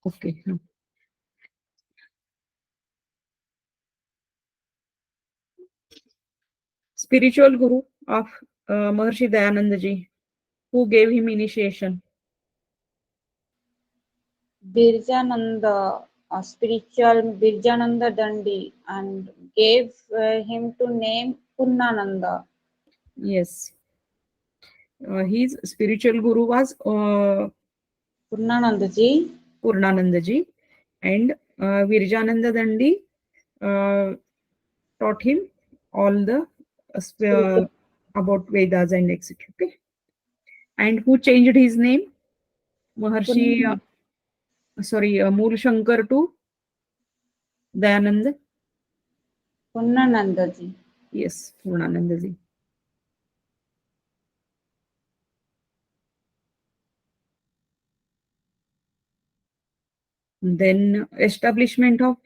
Okay. Spiritual guru of Maharshi Dayananda ji, who gave him initiation. Birjananda, a spiritual Birjananda Dandi, and gave him to name Purnananda. Yes. His spiritual guru was Purnananda ji. Purnananda ji, and Virjananda Dandi taught him all the about Vedas and etc. Okay. And who changed his name? Maharshi, Mool Shankar to Dayananda. Purnananda ji. Yes, Purnananda ji. Then establishment of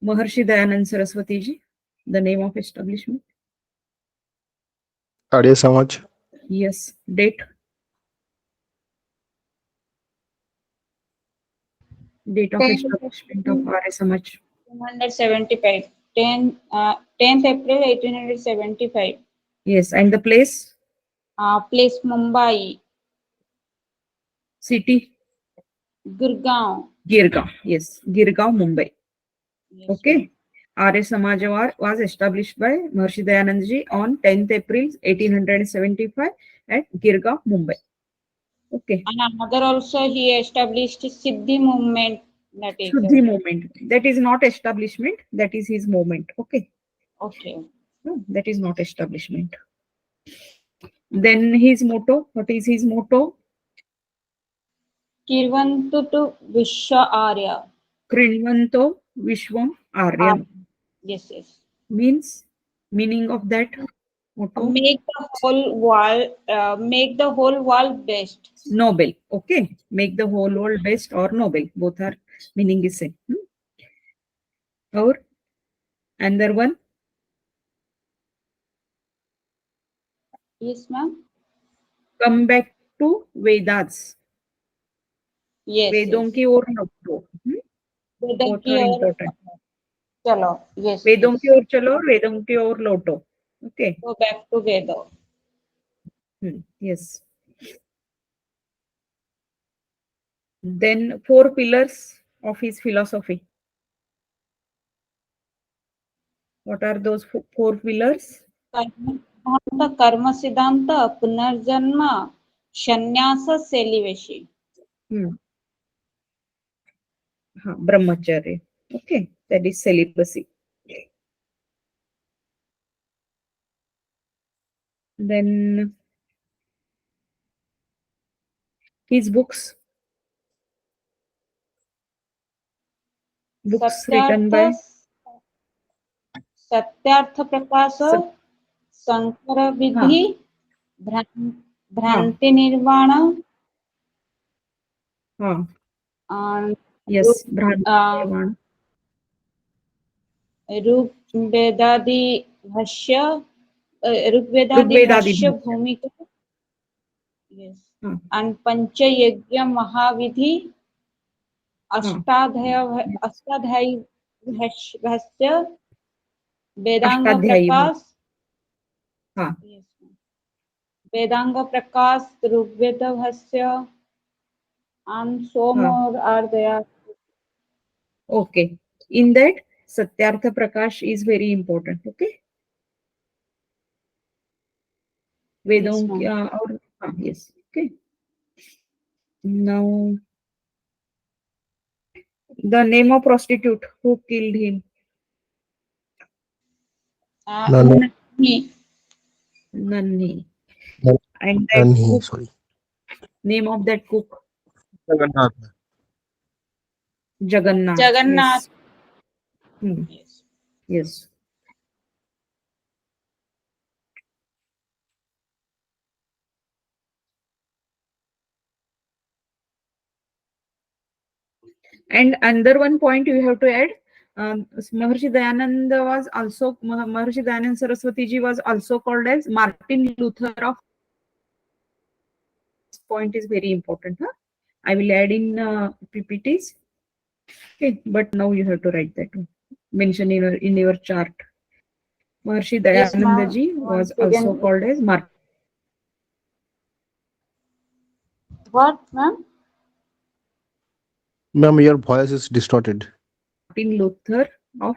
Maharshi Dayanand Saraswati ji. The name of establishment. Arya Samaj. Yes. Date. Date of establishment of Arya Samaj. 1875. 10th April 1875. Yes. And the place? Place Mumbai. City? Gurgaon. Girgaon. Yes. Girgaon, Mumbai. Yes, Okay. Arya Samaj was established by Maharshi Dayanand ji on 10th April 1875 at Girgaon, Mumbai. Okay. And another also he established Siddhi movement. That is Shuddhi movement. That is not establishment. That is his movement. Okay. okay. No, that is not establishment. Then his motto. What is his motto? Kirvantu to Vishwa Arya. Krinvanto Vishwam Aryam. Yes, yes. Meaning of that motto? Make the whole world best. Noble. Okay. Make the whole world best or noble. Both are meaning is same. Or another one? Yes, ma'am. Come back to Vedas. Yes, Vedon ki or lauto. Both are important. Chalo. Yes. Vedon ki or chalo, Vedon ki or lauto. Okay. Go back to Veda. Yes. Then 4 pillars of his philosophy. What are those 4 pillars? Karma Siddhanta, Punarjanma, Sannyasa, Celibacy. Brahmacharya. Okay, that is celibacy. Then his books. Books written by Satyartha Prakasa, Sankara Vidhi, Bhranti Nirvana, and yes, Bhranti Nirvana. Rugvedadi Bhashya, Rugvedadi Bhashya Bhumika, yes, and Pancha Yajna Mahavidhi, Ashtadhyayi Bhashya, Vedanga Prakash, yes, Vedanga Prakash, Rugveda Bhashya, and so more are there. Okay. In that, Satyartha Prakash is very important. Okay. Vedon, yes. Okay. Now, the name of prostitute who killed him. Nanni. And that cook, Sorry. name of that cook. Jagannath. Jagannath. Yes. Yes. And another one point you have to add, Maharshi Dayananda was also, Maharshi Dayanand Saraswati ji was also called as Martin Luther of. This point is very important. I will add in PPTs. Okay, but now you have to write that one. Mention in your chart. Maharshi Yes, Dayananda ma'am. ji was Once also again. called as What, ma'am? Ma'am, your voice is distorted. Martin Luther of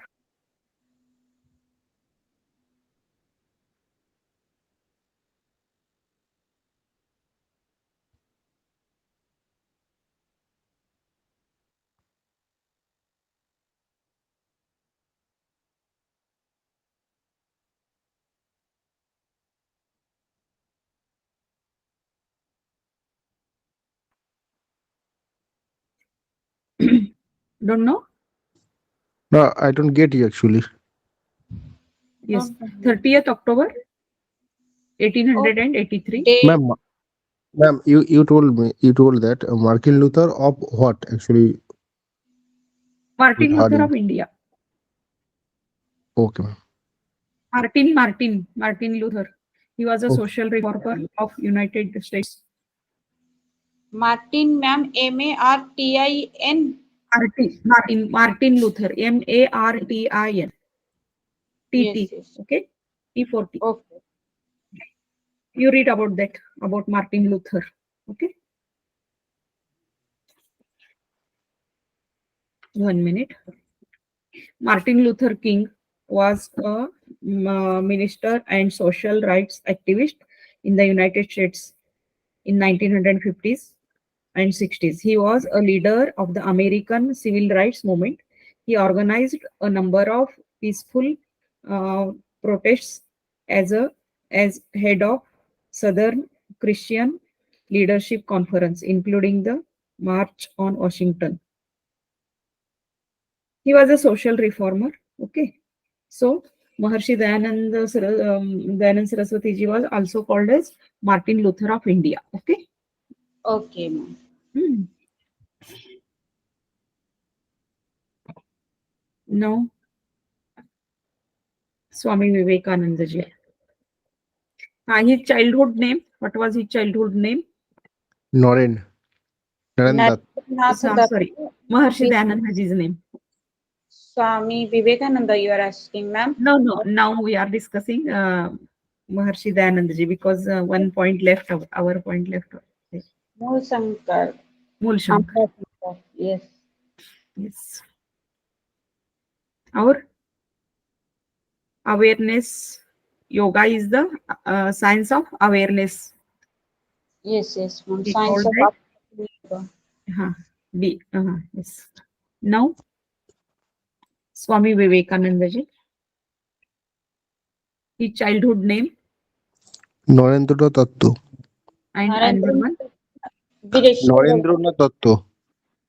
don't know. No, I don't get you actually. Yes, Don't- 30th October Oh, 1883. date. Ma'am, you told that Martin Luther of what actually? Martin We heard Luther him. of India. Okay, ma'am. Martin Luther. He was a Okay. social reformer of United States. Martin, ma'am. Martin. Martin Luther. Martin. Yes, TT. yes. Okay. T40. Okay. You read about that, about Martin Luther. Okay. 1 minute. Martin Luther King was a minister and social rights activist in the United States in 1950s and 60s. He was a leader of the American civil rights movement. He organized a number of peaceful uh, protests as head of Southern Christian Leadership Conference, including the March on Washington. He was a social reformer. Okay. So Maharshi Dayanand Saraswati ji was also called as Martin Luther of India. Okay. Okay, ma'am. Hmm. Now Swami Vivekananda ji. His childhood name. What was his childhood name? Noren. Narendat. Nath Dutt. Sorry. Maharshi Dayananda ji's name. Swami Vivekananda, you are asking, ma'am. No. Now we are discussing Maharshi Dayananda ji because one point left. Our point left. Mool Shankar. Mool Shankar. Shankar. Yes. Yes. Our awareness yoga is the science of awareness. Yes, yes, ma'am. He Science called of that Yoga. yes. Now Swami Vivekananda ji. His childhood name Narendra Tattu. and Narendra another one. Vireshwar. Narendra Tattu.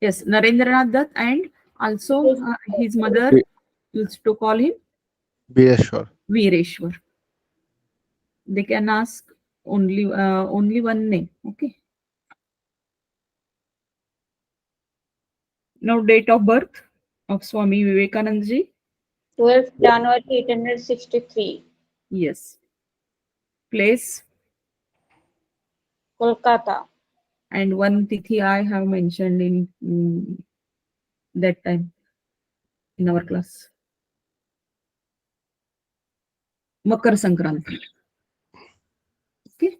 Yes, Narendranath Dutt, and also his mother used to call him Bireshwar. Veereshwar. They can ask only one name. Okay. Now date of birth of Swami Vivekananda ji. 12th January 1863. Yes. Place Kolkata. and one tithi I have mentioned in that time in our class. Makar Sankranti. Okay.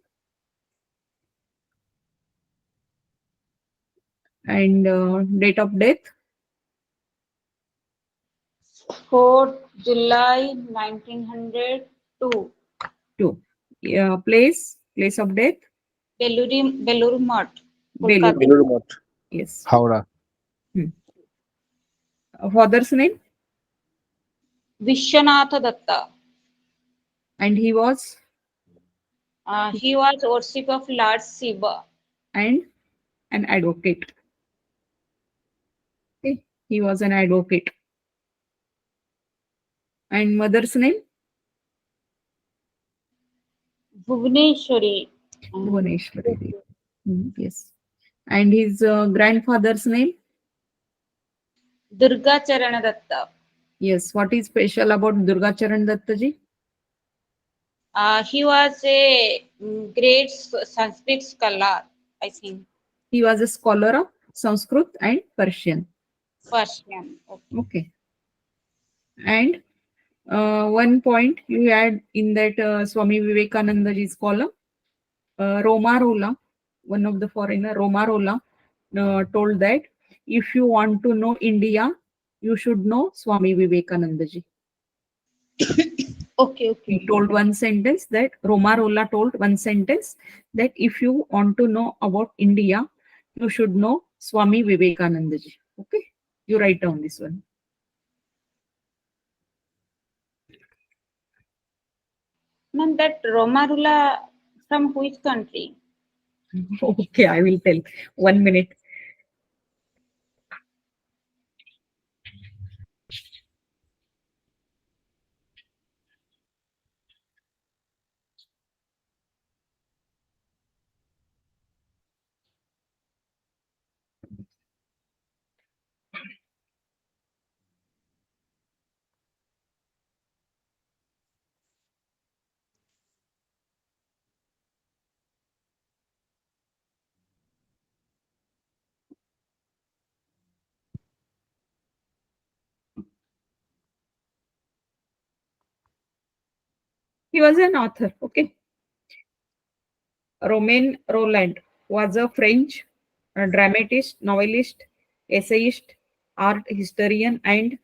And date of death 4th July 1902. 2. Place of death Belur Math, Kolkata. Belur. Belur Math. Yes. Howrah. Father's name Vishwanath Datta. and he was He was worship of Lord Shiva. and an advocate. Okay. He was an advocate. And mother's name Bhuvaneshwari. Bhuvaneshwari. Yes. And his grandfather's name. Durga Charana Datta. Yes. What is special about Durga Charan Datta ji? He was a great Sanskrit scholar, I think. He was a scholar of Sanskrit and Persian. Persian. Okay. Okay. And one point you add in that Swami Vivekanandaji's column, Romarola, one of the foreigner, Romarola, told that if you want to know India, you should know Swami Vivekanandaji. Okay. He told one sentence that Romarola told one sentence that if you want to know about India, you should know Swami Vivekanandaji. Okay, you write down this one. Ma'am, that Romarula from which country? Okay, I will tell. 1 minute. He was an author. Okay. Romain Rolland was a French dramatist, novelist, essayist, art historian, and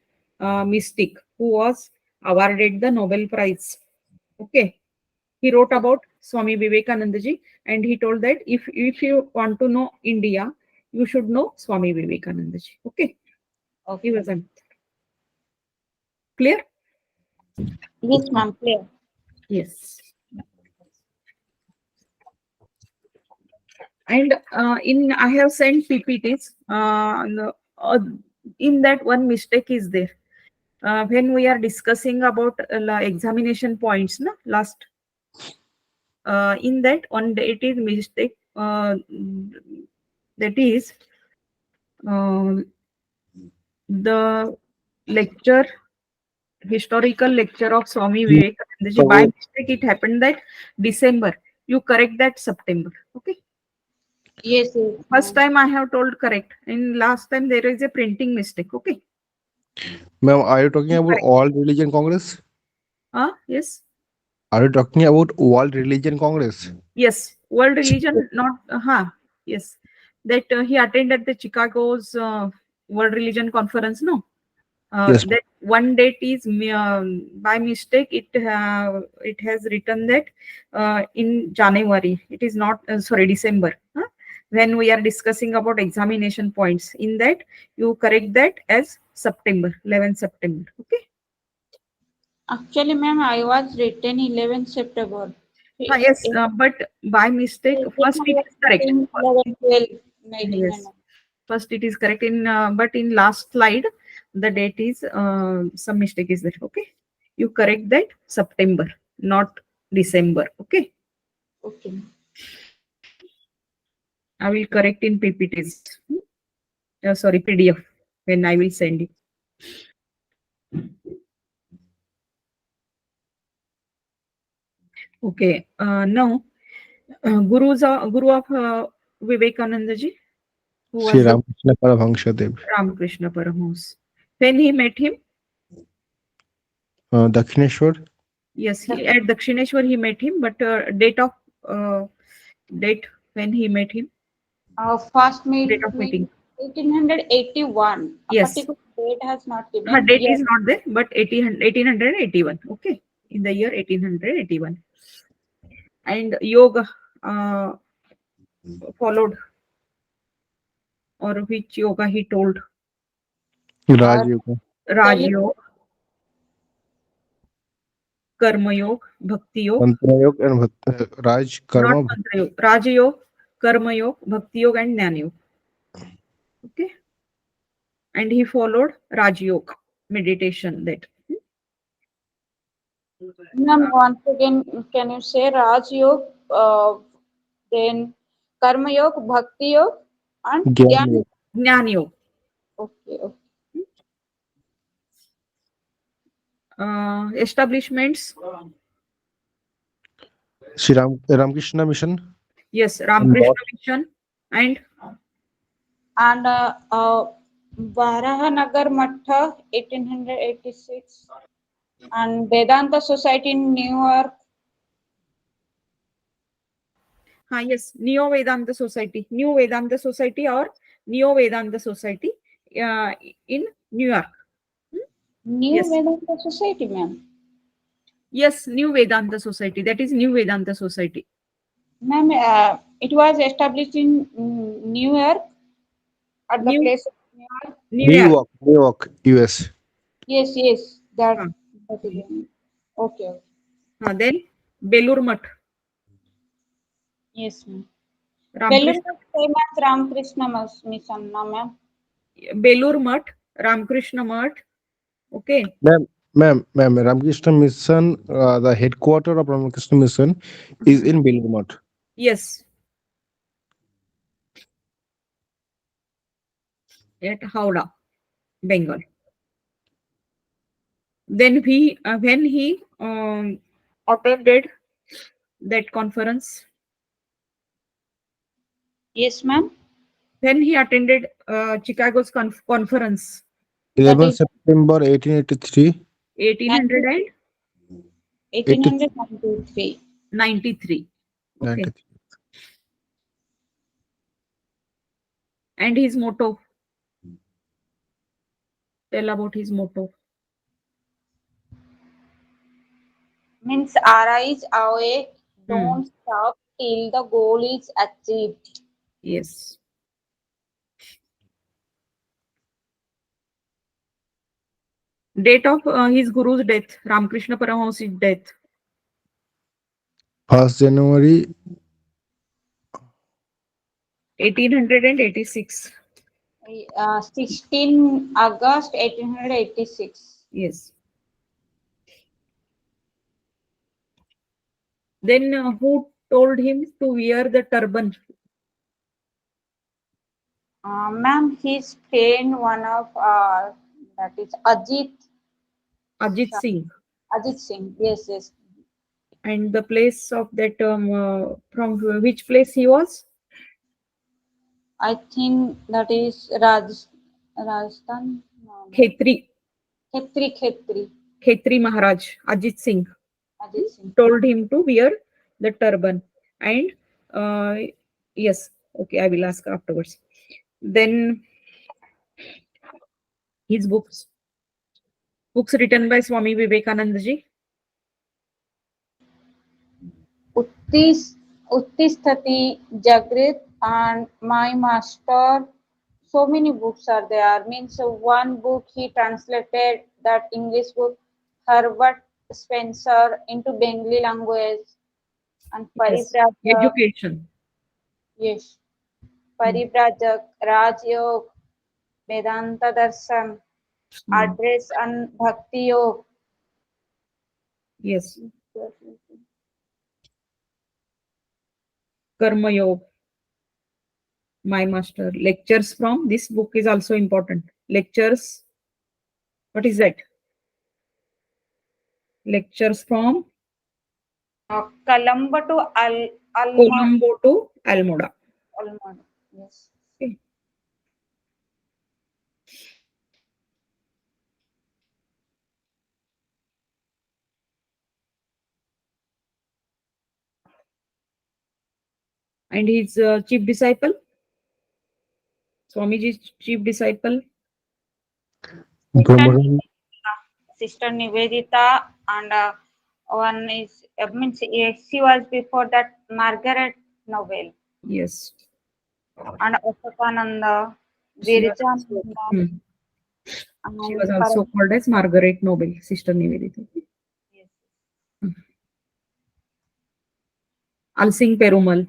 mystic who was awarded the Nobel Prize. Okay. He wrote about Swami Vivekanandaji and he told that if you want to know India, you should know Swami Vivekanandaji. Okay. He was a clear? Yes, ma'am, clear. Yes. And in I have sent PPTs. In that one mistake is there. When we are discussing about examination points, na, last in that one it is mistake that is the lecture historical lecture of Swami Vivekanandaji. By mistake it happened that December. You correct that September. Okay. Yes. First time I have told correct. In last time there is a printing mistake. Okay. Ma'am, are you talking about All Religion Congress? Yes. Are you talking about World Religion Congress? Yes. World religion, not yes. That he attended the Chicago's World Religion Conference. No. Yes. That one date is by mistake it has written that in January. It is not sorry, December. When we are discussing about examination points, in that you correct that as September, 11 September. Okay. Actually, ma'am, I was written 11 September. Yes, but by mistake, first it is correct. 11, 12, 19. Yes, first it is correct in, but in last slide, the date is some mistake is there. Okay, you correct that September, not December. Okay, Okay. I will correct in PPTs. Sorry, PDF when I will send it. Okay, now Guru of Vivekananda ji, who Sri was the Ramakrishna Paramahansa Dev. Ramakrishna Paramahansa. When he met him, Dakshineshwar. yes, at Dakshineshwar he met him, but date of date when he met him, First date of meet meeting. 1881. Yes. A particular date has not Her given. date Yes. is not there, but 1881. Okay, in the year 1881, and yoga followed, or which yoga he told? Raj Yoga. Raj Yoga, Karma Yoga, Bhakti Yoga. Mantra Yoga and Raj Not Karma. Mantra Yoga, Raja Yoga, Karma Yoga, Bhakti Yoga, and Jnana Yoga. Okay, and he followed Raj Yoga meditation. That Ma'am, once again, can you say Raj Yoga, then Karma Yoga, Bhakti Yoga, and Gyan Gyan? Yoga. Jnana Yoga. Okay. Establishments. Sri Ramakrishna Mission. Yes, Ramakrishna Mission, And Varahanagar Mattha, 1886, and Vedanta Society in New York. yes, Neo Vedanta Society, New Vedanta Society or Neo Vedanta Society in New York. New Yes, Vedanta Society, ma'am. yes, New Vedanta Society. That is New Vedanta Society. Ma'am, it was established in New York at the New place of New York. New New York. York, New York, US. Yes, yes, that, Huh. that is it. Okay, okay. Then Belur Math, Yes, ma'am. Belur Ramakrishna, was same as Ramakrishna Mission, no, ma'am. Belur Math, Ramakrishna Math. Okay. Ma'am, Ramakrishna Mission, the headquarter of Ramakrishna Mission is in Belgaum. Yes, at Howrah, Bengal. Then when he attended that conference, Yes, ma'am. when he attended Chicago's conference, That 11 is September 1883, 1893. 1893. Okay. 93. And his motto, tell about his motto. Means arise, awake, Hmm. don't stop till the goal is achieved. Yes. Date of his guru's death, Ramakrishna Paramahamsa's death, 1st January 1886. 16 August 1886. Yes. Then who told him to wear the turban? Ma'am, his friend, one of that is Ajit Singh. Ajit Singh. Yes, yes. And the place of that, from which place he was? I think that is Rajasthan. No, no. Khetri. Khetri. Khetri Maharaj, Ajit Singh, Ajit Singh. told him to wear the turban. And uh, yes, okay, I will ask afterwards. Then his books written by Swami Vivekananda ji. Uttis, Uttisthati, Jagrit, and My Master. So many books are there. Means one book he translated that English book, Herbert Spencer, into Bengali language, and Yes, Parivrajak, education. yes, Hmm. Parivrajak, Rajyog, Vedanta Darshan, Hmm. Address and Bhakti Yog. Yes, Karma Yoga, my master. Lectures from this book is also important. Lectures, what is that? Lectures from Colombo to Alma, Colombo to Almoda. Alma. Yes. Okay. And his chief disciple, Swamiji's chief disciple, Sister Brahman. Nivedita, Sister Nivedita, and one is means she was before that Margaret Novel yes, and Asakananda, she was also, Virjananda, she was and also called as Margaret Nobel, Sister Nivedita. yes, Alsing Perumal.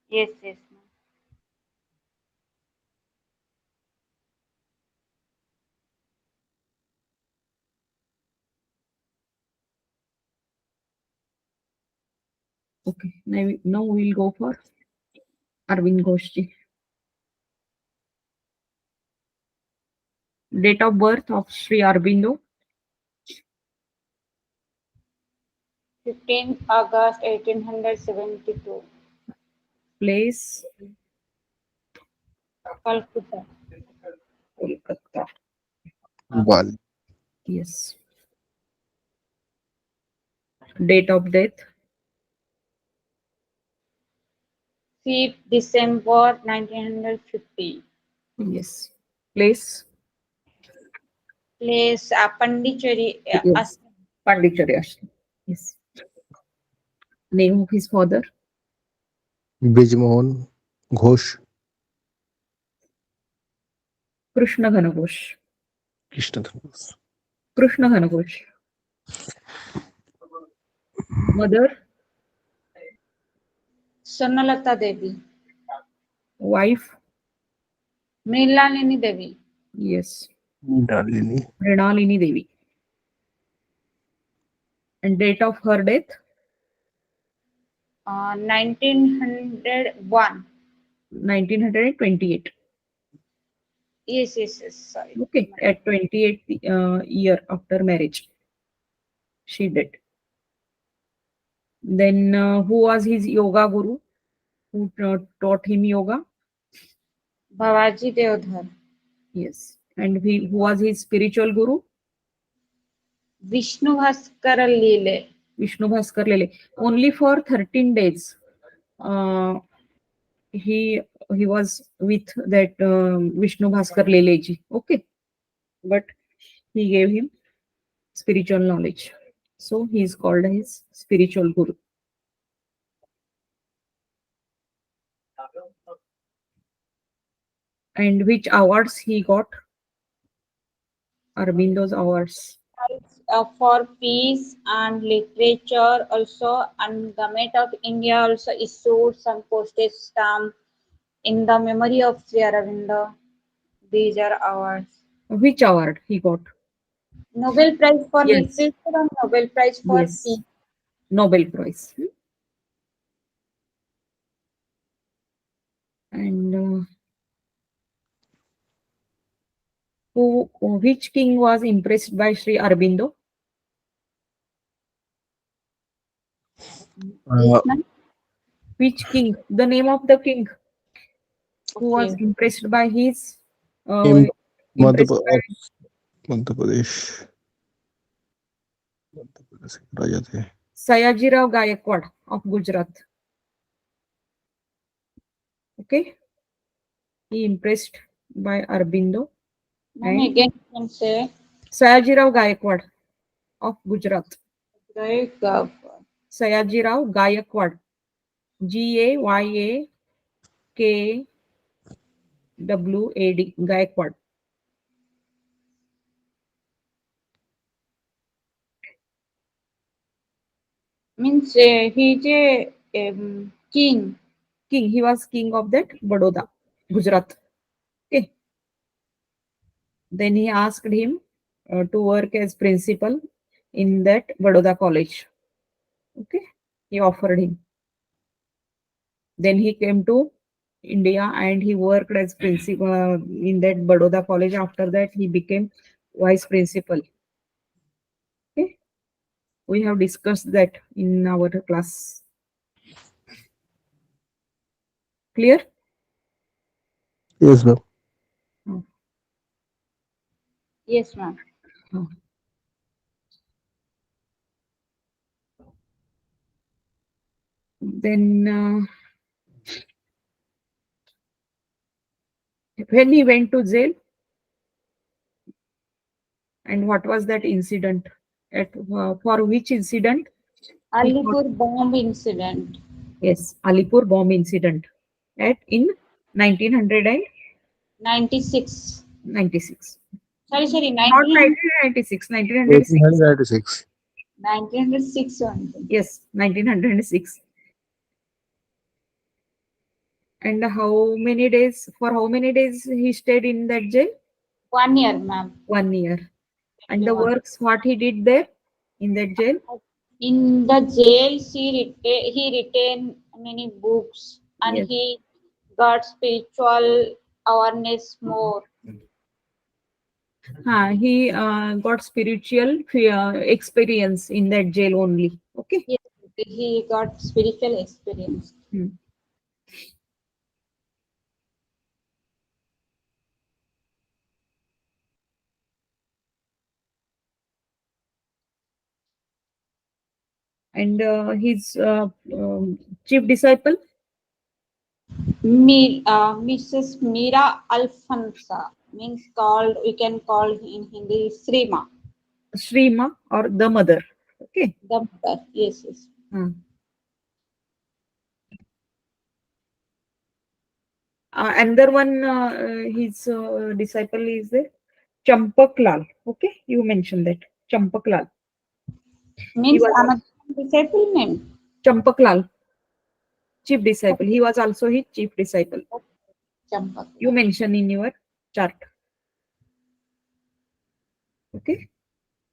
yes, yes, ma'am. Okay, now we'll go for Arvind Ghoshji. Date of birth of Sri Aurobindo, 15th August 1872, Place Calcutta. Kolkata. Bali. Yes. Date of death 5th December 1950. yes. Place Place Pondicherry, yes. Pondicherry Ashram. Yes. Name of his father Bijmohan Ghosh. Krishna Ghosh. Krishna Ghosh. Krishna Ghosh. Mother Sonalata Devi, wife Mrilalini Devi, yes. Dalini. Mrinalini Devi. And date of her death 1901. 1928. Yes, sorry. Okay. At 28 year after marriage she did. Then who was his yoga guru? Who taught him yoga? Bhavaji Deodhar, Yes. And who was his spiritual guru? Vishnu Bhaskar Lile, Vishnu Bhaskar Lele. Only for 13 days. Uh, he was with that Vishnu Bhaskar Lele ji. Okay. But he gave him spiritual knowledge. So he is called his spiritual guru. And which awards he got? Arbindo's awards. for peace and literature also, and Government of India also issued some postage stamp in the memory of Sri Aurobindo. These are awards. Which award he got? Nobel Prize for Yes. Literature and Nobel Prize for Yes. Peace. Nobel Prize. And which king was impressed by Sri Aurobindo? Uh, Yes, ma'am? Which king? The name of the king who was Okay. impressed by his in Madhya impressed by Madhya Pradesh. Madhya Pradesh के राजा थे. Sayajirao Gayakwad of Gujarat. Okay, he impressed by Aurobindo Ma'am, and again you can say Sayajirao Gayakwad of Gujarat. right. Sayajirao Gayakwad. Gayakwad. Gayakwad. Means he's a king. King. He was king of that Baroda, Gujarat. Okay. Then he asked him to work as principal in that Baroda college. Okay. He offered him. Then he came to India and he worked as principal in that Baroda college. After that, he became vice principal. Okay. We have discussed that in our class. Clear? Yes, ma'am. Oh, Yes, ma'am. oh. Then when he went to jail, and what was that incident? For which incident? He got, Alipur bomb incident. yes, Alipur bomb incident at in 1996. 96. Sorry, Not 1900, 1996, 1906. 1896. 1906 only. Yes, 1906. And how many days? For how many days he stayed in that jail? 1 year, ma'am. 1 year. And Only the one. works what he did there in that jail? In the jail, he retained many books and Yes. he got spiritual awareness more. He got spiritual experience in that jail only. Okay. Yes, he got spiritual experience. Hmm. And his chief disciple, Mrs. Mira Alfonsa means called, we can call in Hindi Srima, Shrima, or the mother. Okay. the mother. Yes, yes. Hmm. Another one, his disciple is there, Champak Lal. Okay, you mentioned that Champak Lal. He Means was another disciple name. Champak Lal, chief disciple. He was also his chief disciple. Champak. You mentioned in your chart. Okay.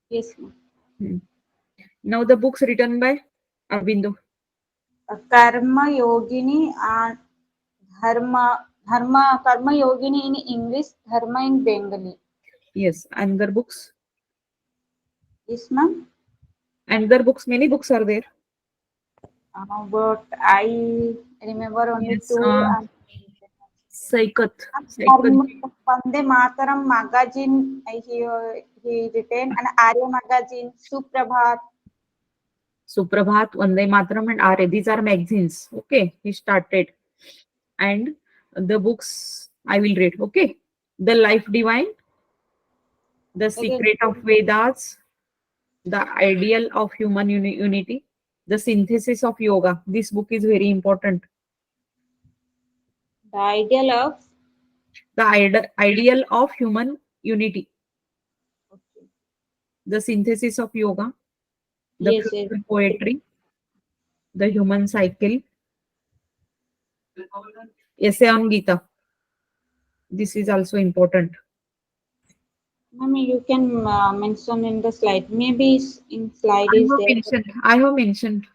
Yes, ma'am. Hmm. Now the books written by Aurobindo. Karma Yogini and Karma Yogini in English, Dharma in Bengali. Yes, another books. Yes, ma'am. Another books. Many books are there. But I remember only Yes. two. And Saikat. Saikat. Vande Mataram magazine, he written, and Arya magazine, Suprabhat. Suprabhat, Vande Mataram, and Arya. These are magazines. Okay, he started. And the books I will read. Okay. The Life Divine, The Again, Secret of Vedas, The Ideal of Human Unity, The Synthesis of Yoga. This book is very important. the ideal of. The Ideal of Human Unity, Okay. The Synthesis of Yoga, The Yes, yes. Future Poetry, The Human Cycle, Essay on Gita. This is also important. Ma'am, you can mention in the slide. Maybe in slide I is have there. mentioned. I have mentioned.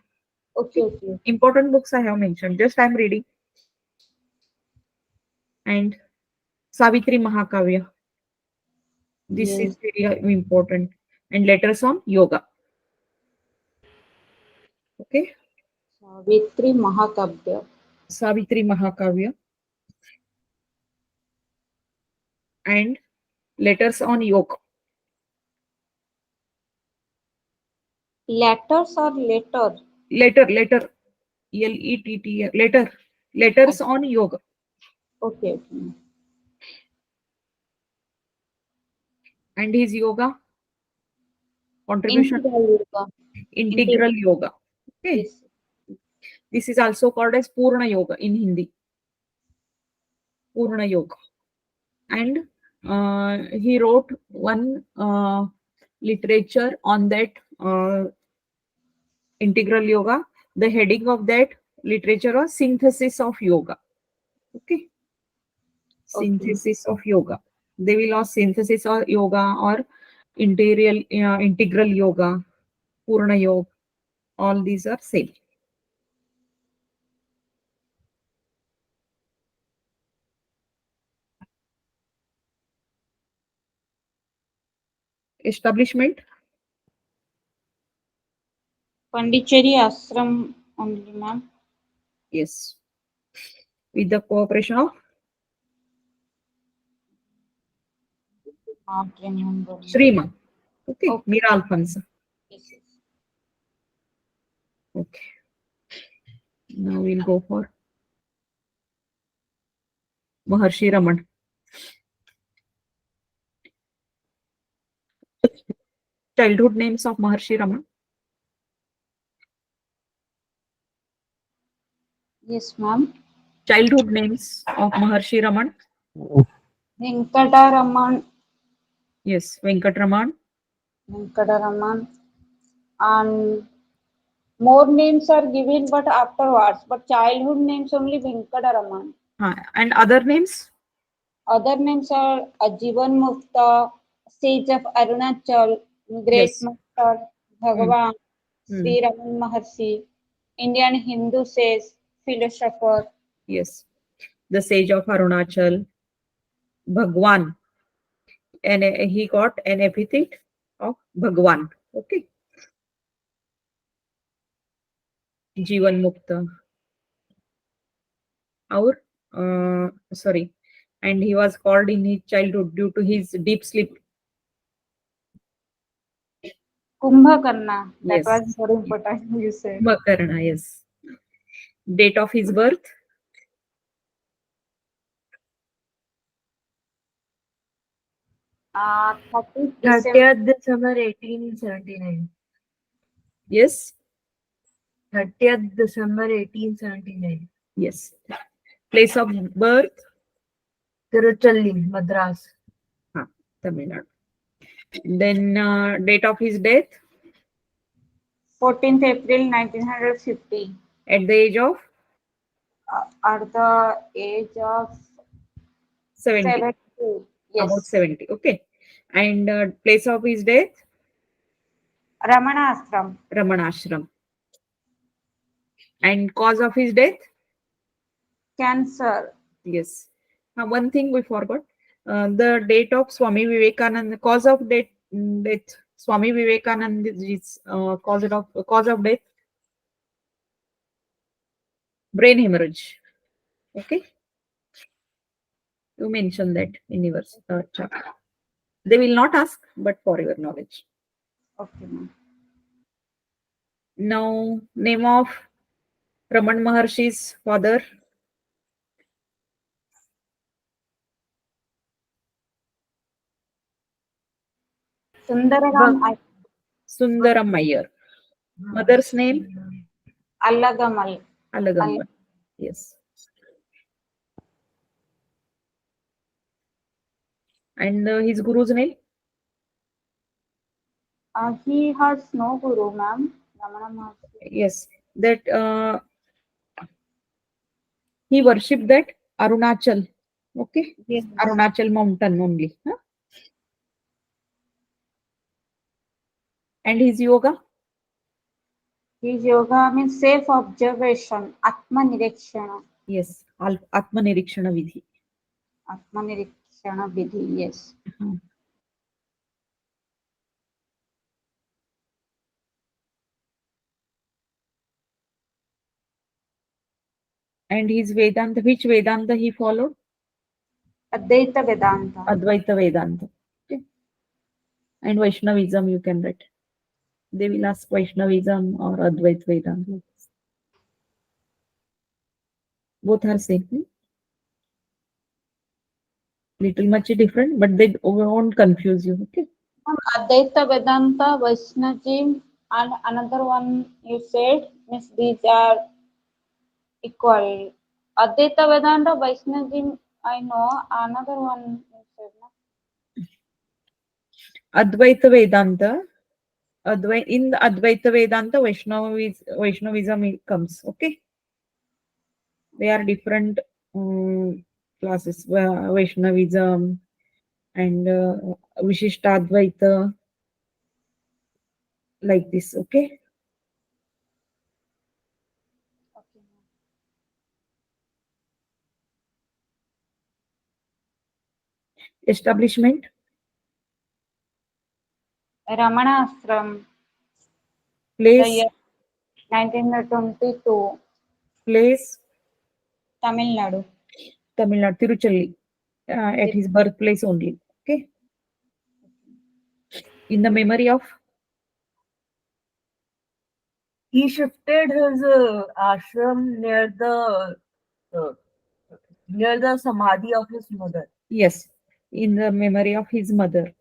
Okay, okay. Important books I have mentioned. Just I'm reading. And Savitri Mahakavya. This Yes. is very important. And Letters on Yoga. Okay. Savitri Mahakabya. Savitri Mahakavya. And Letters on Yoga. Letters or letter? Letter. Letter. Letter. Letters on Yoga. Okay, okay. And his yoga contribution, Integral yoga. integral yoga. Okay. Yes. This is also called as Purna Yoga in Hindi. Purna Yoga. And he wrote one literature on that integral yoga. The heading of that literature was Synthesis of Yoga. Okay. Okay. Synthesis of Yoga. They will ask Synthesis of Yoga or integral yoga, Purna Yoga. All these are same. Establishment. Pondicherry Ashram only, ma'am. Yes. With the cooperation of Not remember. Shrima. Okay. Okay. Mira Alfonso. Yes, yes. Okay. Now we'll go for Maharshi Raman. Childhood names of Maharshi Raman. Yes, ma'am. Childhood names of Maharshi Raman. Venkataraman, Yes. Venkatraman. Venkataraman, and more names are given, but afterwards. But childhood names only Venkataraman. And other names? Other names are Ajivan Mukta, Sage of Arunachal, Great Yes. Master, Hmm. Bhagavan, Hmm. Sri Raman Maharshi, Indian Hindu sage, philosopher. Yes. The sage of Arunachal. Bhagwan. he got an epithet of Bhagwan. Okay. Jivan Mukta. Or sorry, and he was called in his childhood due to his deep sleep. Kumbhakarna. That Yes. was very important. You said. Makarna, yes. Date of his birth? 30th December. 30th December 1879. Yes. 30th December 1879. Yes. Place of birth? Tiruchalli, Madras. Tamil Nadu. Then date of his death? 14th April 1950. At the age of? At the age of 70. 72. Yes. About 70. Okay. And place of his death? Ramana Ashram. Ramanashram. And cause of his death? Cancer. Yes. One thing we forgot. The date of Swami Vivekananda, cause of death. Swami Vivekananda is cause of death. Brain hemorrhage. Okay. You mentioned that in your chapter. They will not ask, but for your knowledge. Okay, ma'am. Now, name of Raman Maharshi's father? Sundaram Sundaram Iyer. Mother's name? Allagamal. Alagamma. Yes. And his guru's name? He has no guru, ma'am. Ramana Maharshi. Yes. That he worshipped that Arunachal. Okay. Yes. Arunachal mountain only. Huh? And his yoga? His yoga means safe observation. Atma Nirikshana. Yes. Atma Nirikshana Vidhi. Atma Nirikshana Vidhi. Yes. And his Vedanta, which Vedanta he followed? Advaita Vedanta. Advaita Vedanta. Okay. And Vaishnavism you can write. They will ask Vaishnavism or Advaita Vedanta. Both are same. Little much different, but they won't confuse you. Okay. Advaita Vedanta, Vaishnavism, and another one you said means these are equal. Advaita Vedanta, Vaishnavism, I know. Another one you said, no? Advaita Vedanta. In the Advaita Vedanta, Vaishnavism comes. Okay. They are different classes. Vaishnavism and Vishishtadvaita. Like this. Okay. Okay. Establishment. Ramana Ashram, the Place. year 1922, Place. Tamil Nadu. Tamil Nadu, Tiruchalli. At his birthplace only. Okay. In the memory of? He shifted his ashram near the samadhi of his mother. Yes. In the memory of his mother.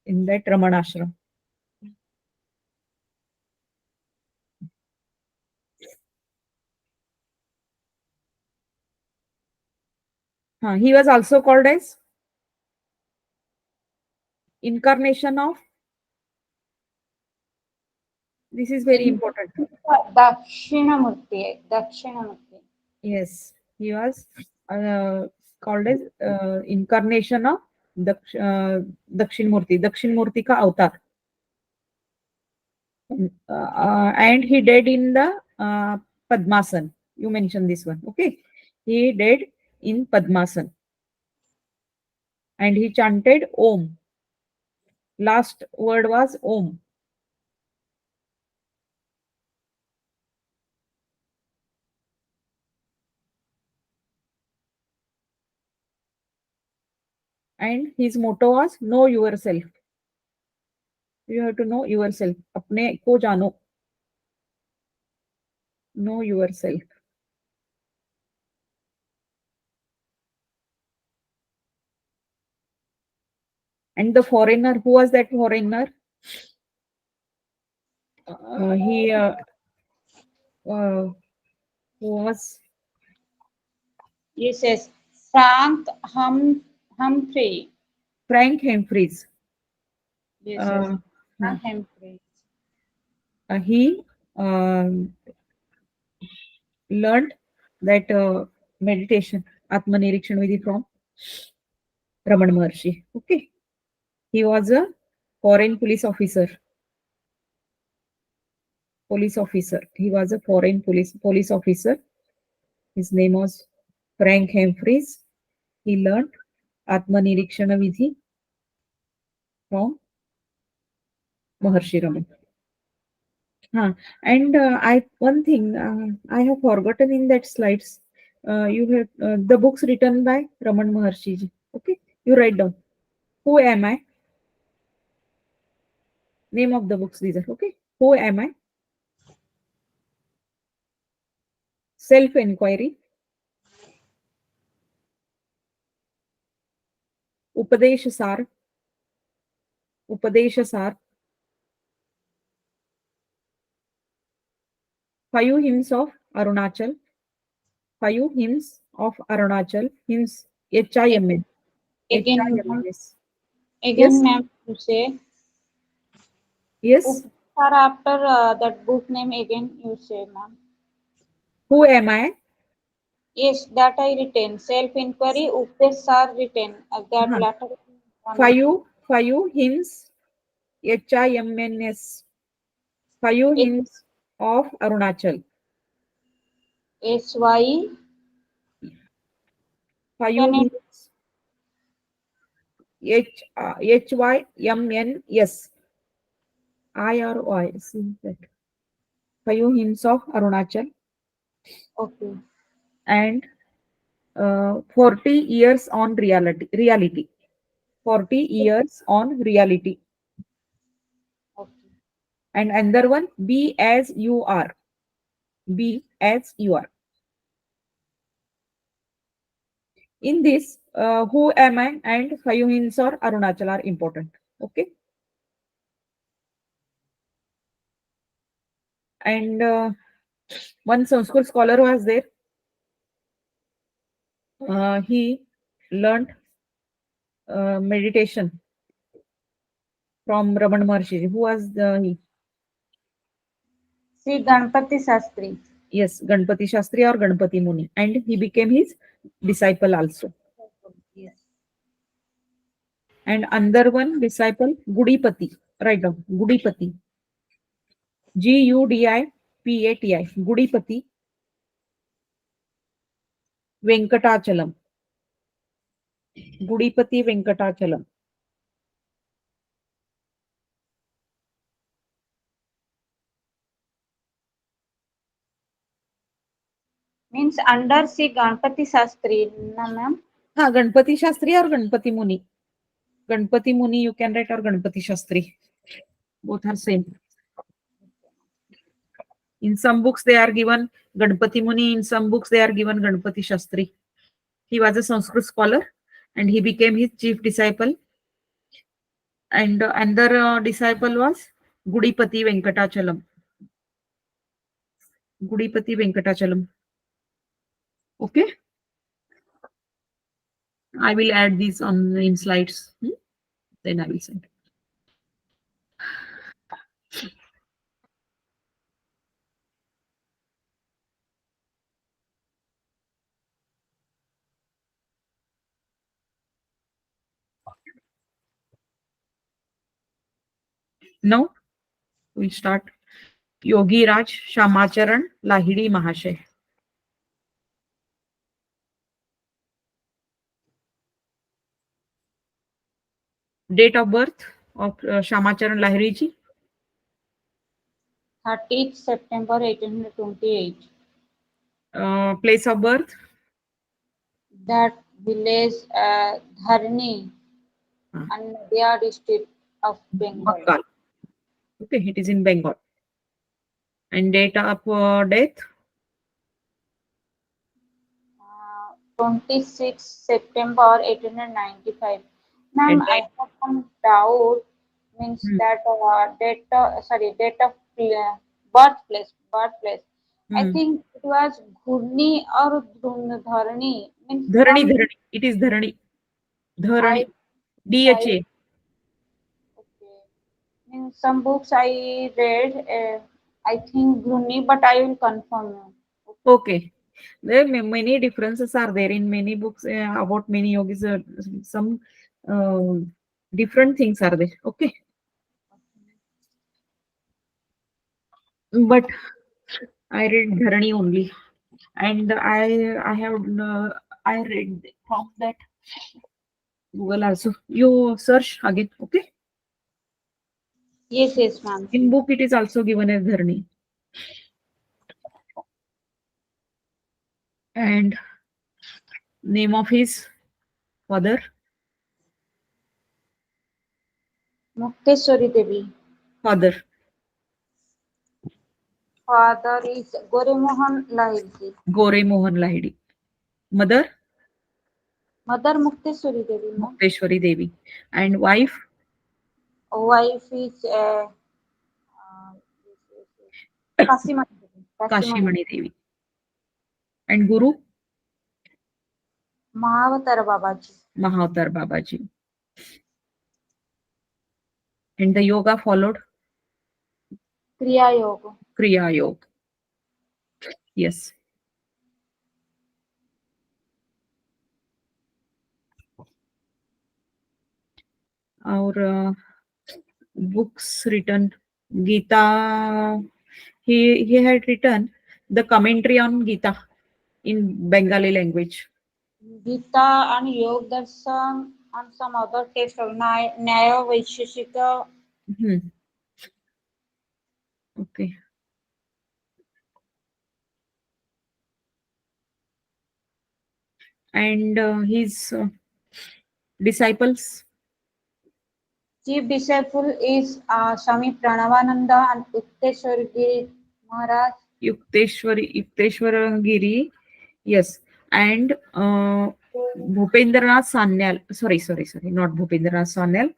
In that Ramanashram. He was also called as incarnation of. This is very important. Dakshinamurti. Dakshinamurti. Yes, he was called as incarnation of Dakshin Murti. Dakshin Murti ka avatar. And he died in the Padmasan. You mentioned this one. Okay. He died in Padmasan. and he chanted Om. Last word was Om. And his motto was know yourself. You have to know yourself. अपने को जानो. Know yourself. And the foreigner, who was that foreigner? He was Yes, Humphrey. Frank Humphreys. Yes, Frank Humphrey. He learned that meditation, Atmanirikshan Vidhi from Raman Maharshi. Okay. He was a foreign police officer. He was a foreign police officer. His name was Frank Humphreys. He learned Atmanirikshana Vidhi from Maharshi Raman. And one thing I have forgotten in that slides. You have the books written by Raman Maharshi ji. Okay, you write down. Who am I? Name of the books these are. Okay, who am I? Self inquiry. Upadesh Sar. Five hymns of Arunachal. Hymns. HIMN. Again, HIMNS. again, Yes. ma'am, you say. Yes. Sir, after that book name again, you say, ma'am. Who am I? Yes, that I written. Self-inquiry, Upesh sir written. That latter one. Five hymns. HIMNS. Five hymns of Arunachal. SY. Five Can it hymns. HYMNS. IRY. See that. Five hymns of Arunachal. okay? And 40 years on reality. 40 years on reality. Okay. And another one, be as you are. Be as you are. In this, who am I and five hymns or Arunachal are important. Okay. And one Sanskrit scholar was there. He learned meditation from Raman Maharshi. Who was he? Sri Ganpati Shastri. Yes, Ganpati Shastri or Ganpati Muni. And he became his disciple also. Yes. And another one disciple, Gudipati. Write down, Gudipati. Gudipati. Gudipati Venkatachalam. Gudipati Venkatachalam. Means under Sri Ganpati Shastri, na ma'am? Ganpati Shastri or Ganpati Muni. Ganpati Muni you can write or Ganpati Shastri. Both are same. In some books they are given Ganpati Muni, in some books they are given Ganpati Shastri. He was a Sanskrit scholar and he became his chief disciple. And another disciple was Gudipati Venkatachalam. Gudipati Venkatachalam. Okay. I will add these on in slides. Then I will send. Now we start. Yogi Raj Shamacharan Lahidi Mahashay. Date of birth of Shamacharan Lahiri ji. 30th September 1828. Place of birth. That village Dharni and Nadia district of Bengal. Bengal. Okay, it is in Bengal. And date of death. 26 September 1895. Ma'am, And I have some doubt. Means that date of birthplace. I Hmm. think it was Ghurni or Dharni. Means Dharani, some Dharani. It is Dharani. Dharani. I DHA. okay. Means some books I read. I think Ghurni, but I will confirm you. Okay. There many differences are there in many books about many yogis. Some different things are there. Okay. But I read Dharani only, and I have I read from that Google also. You search again. Okay. Yes, ma'am. In book it is also given as Dharani. And name of his father. Mukteswari Devi. Father. Father is Goremohan Lahiri. Gore Mohan Lahiri. Mother. Mother Mukteswari Devi, ma'am. Mukteshwari Devi. And wife. Wife is Kasimani Devi. Kashimani Devi. And Guru. Mahavatar Babaji. Mahavatar Babaji. And the yoga followed. Kriya Yoga. Kriya Yoga. Yes. Our books written. Gita. He had written the commentary on Gita in Bengali language. Gita and Yoga Darshan and some other texts of Nyaya Vaisheshika. Hmm. Okay. And his disciples. Chief disciple is Swami Pranavananda and Utteshwar Giri Maharaj. Yukteswara Giri. Yes. And Bhupendranath Sanyal. Sorry. Not Bhupendranath Sanyal.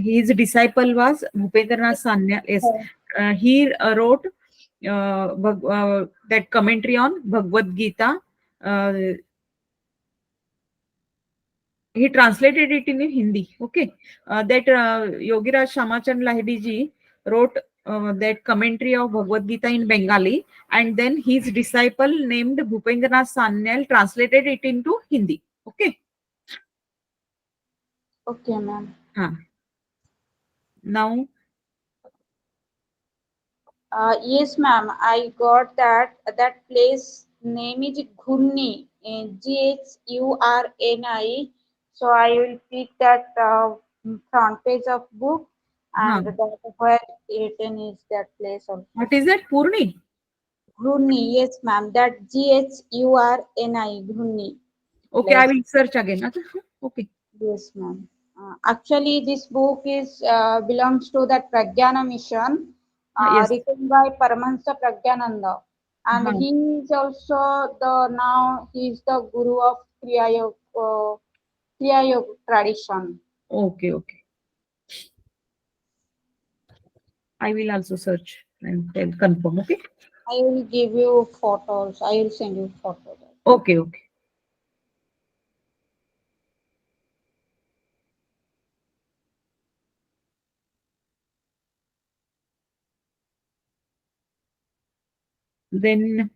His disciple was Bhupendranath Sanyal. Yes. He wrote that commentary on Bhagavad Gita. He translated it in Hindi. Okay. That Yogiraj Shamachand Lahiri ji wrote that commentary of Bhagavad Gita in Bengali, and then his disciple named Bhupendranath Sanyal translated it into Hindi. Okay. Okay, ma'am. Now, Yes, ma'am. I got that. That place name is Ghurni, Ghurni. So I will pick that front page of book, and that where written is that place also. what is that? Purni? Ghurni, yes, ma'am. That Ghurni, Ghurni. Okay, I Place. will search again. Okay. Yes, ma'am. Actually, this book is belongs to that Pragyana mission, Yes. written by Paramahansa Pragyananda, and Uh-huh. he is also he is the guru of Kriya Yoga tradition. Okay. I will also search and then confirm. Okay. I will give you photos. I will send you photos. Okay. Then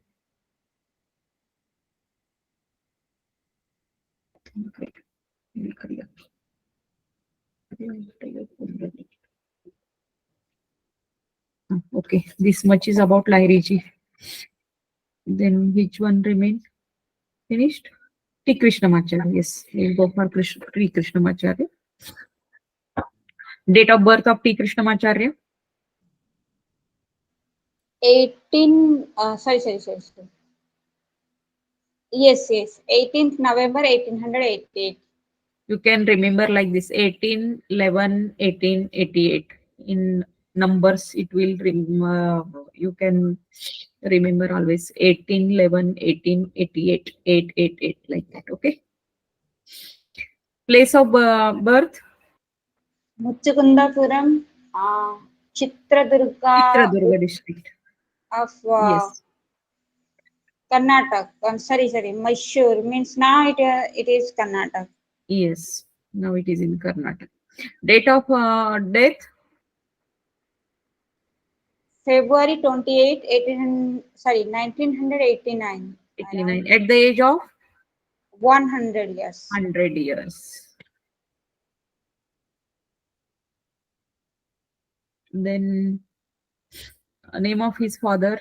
okay, this much is about Lahiri ji. Then which one remain? Finished? T. Krishnamacharya. Yes, we'll go for T. Krishnamacharya. Date of birth of T. Krishnamacharya? 18th November 1888. You can remember like this: 1811 1888. In numbers it will you can remember always 1811 1888 888 like that. Okay. Place of birth? Muchakundapuram, Chitradurga Chitradurga district. of Yes. Karnataka. Sorry, Mysore means now it is Karnataka. Yes. Now it is in Karnataka. Date of death? February 28, 1989. 89. At the age of 100 years. 100 years. Then name of his father?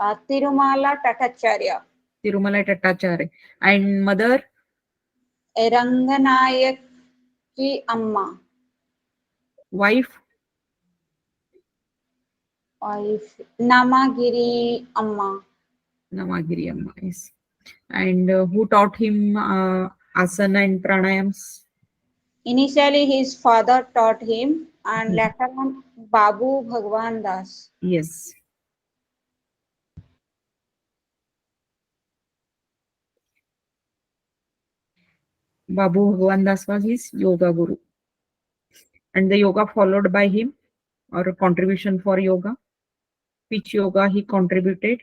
Tirumala Tatacharya. Tirumala Tatacharya. And mother? Ranganayaki Amma. Wife? Wife Namagiri Amma. Namagiri Amma. Yes. And who taught him asana and pranayams? Initially, his father taught him, and later on, Babu Bhagwan Das. Yes. Babu Bhagwan Das was his yoga guru. And the yoga followed by him, or a contribution for yoga. Which yoga he contributed?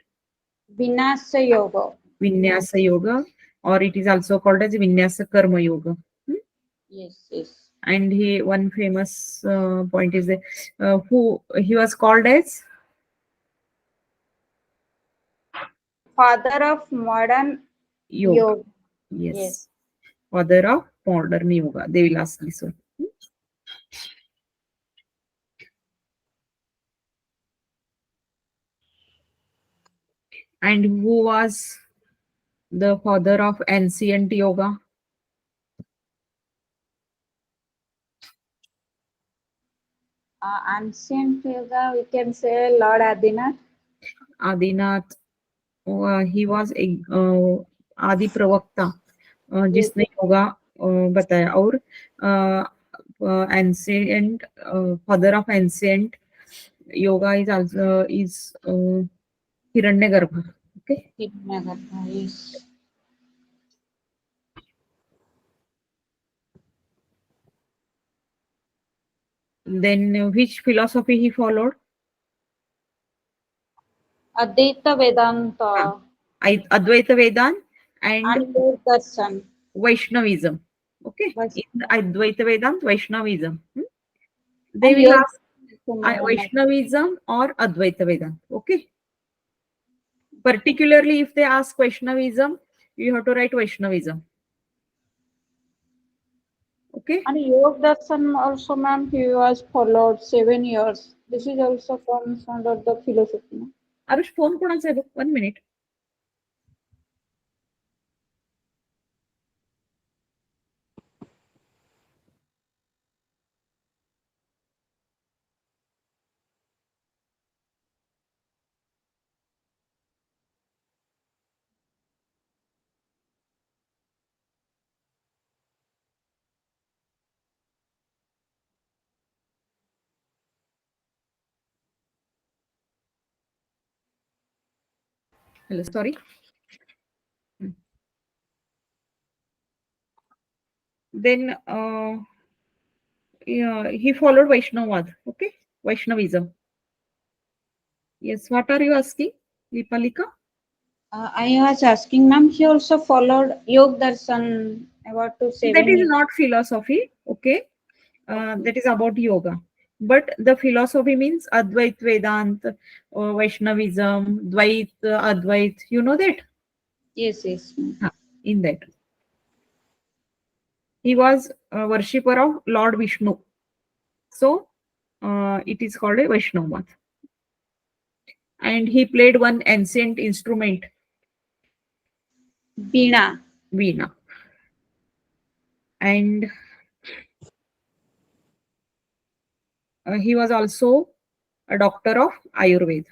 Vinasa Yoga. Vinyasa yoga, or it is also called as Vinyasa Karma yoga. Yes. And he, one famous point is that who he was called as? Father of modern yoga. Yes. Father of modern yoga. They will ask this one. And who was the father of ancient yoga? Ancient yoga, we can say Lord Adinath. Adinath. He was a आदि प्रवक्ता जिसने योगा बताया और ancient father of ancient yoga is also is Hiranyagarbha. Okay. Yes. Then which philosophy he followed? Advaita Vedanta Advaita Vedanta and and Darshan. Vaishnavism. Okay. In Advaita Vedanta, Vaishnavism. They And will yoga. ask Vaishnavism or Advaita Vedanta. Okay. Particularly if they ask Vaishnavism, you have to write Vaishnavism. Okay. And Yoga Darshan also, ma'am, he was followed 7 years. This is also comes under the philosophy. Arush, phone कोणाचा आहे बघ? 1 minute. Hello, sorry. Then yeah, he followed Vaishnavad. Okay, Vaishnavism. Yes. What are you asking, Lipalika? I was asking, ma'am, he also followed Yoga Darshan about to 7 That is years. not philosophy. Okay. That is about yoga. But the philosophy means Advait Vedant, Vaishnavism, Dvait, Advait. You know that? Yes. In that. He was a worshipper of Lord Vishnu. So it is called a Vaishnava. And he played one ancient instrument, Veena. Veena. And he was also a doctor of Ayurveda.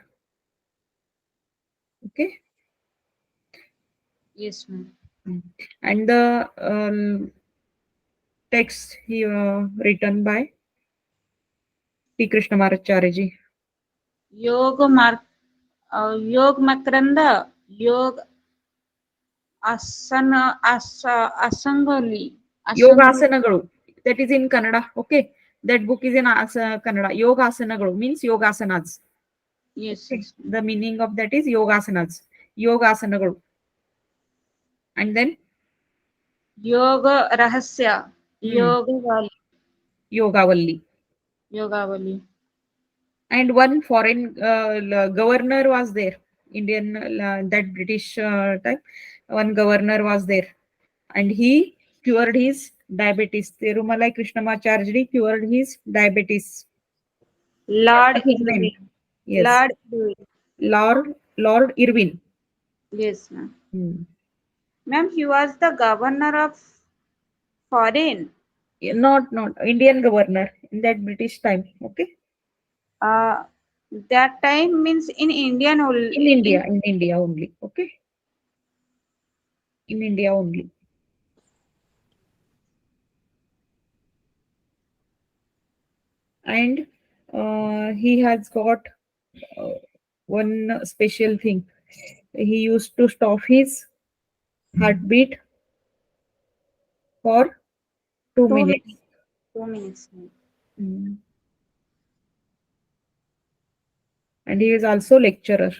Okay. Yes, ma'am. And the text he written by P. Krishnamacharya ji. योग makranda, योग asana, asangoli, Yogasanaಗಳು. That is in Kannada. Okay. That book is in Kannada. Yogasanaಗಳು means yogasanas. Yes, Okay. yes. The meaning of that is yogasanas. Yogasanaಗಳು. And then Yoga rahasya, yoga Yogavalli. Yogavali. And one foreign governor was there. Indian, that British time. One governor was there. And he cured his diabetes. Tirumalai Krishnamacharya cured his diabetes. Lord What's his name? Irwin. Yes. Lord Irwin. Lord Irwin. Yes, ma'am. Hmm. Ma'am, he was the governor of foreign. Not Indian governor in that British time. Okay. Uh, that time means in Indian In only. India. In India only. Okay. In India only. And he has got uh, one special thing. He used to stop his heartbeat for 2 minutes. 2 minutes. 2 minutes. Ma'am. Mm. And he is also lecturer.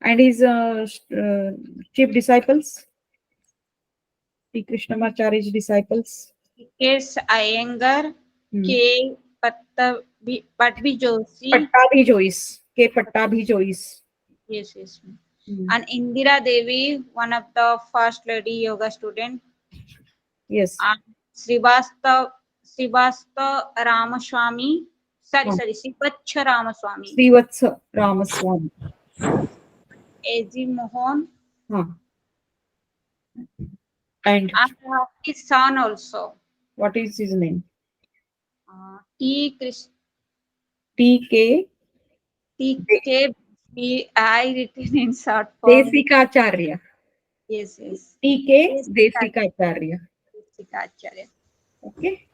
And his chief disciples, Sri Krishnamacharya's disciples. K. Iyengar, K. Patbi Joshi. Pattabhi Jois. K. Pattabhi Jois. Yes, yes. Ma'am. Mm. And Indira Devi, one of the first lady yoga student. Yes. And Srivastava Ramaswamy. Sorry, Srivatsha Ramaswamy. Srivatsa Ramaswamy. A.G. Mohan. Huh. And And his son also. what is his name? T. Krish, T.K. T.K. I written in short form. Desikacharya. Yes, yes. T.K. Desikacharya. Desikacharya. Okay.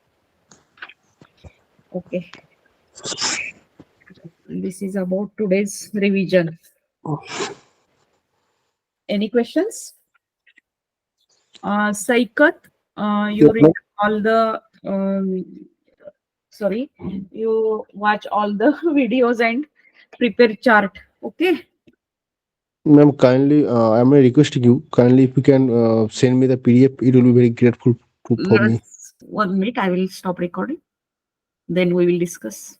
Okay. This is about today's revision. Any questions? Saikat, you read all the sorry, you watch all the videos and prepare chart. Okay. Ma'am, kindly, I'm requesting you, kindly, if you can send me the PDF, it will be very grateful for me. Yes. 1 minute, I will stop recording. Then we will discuss.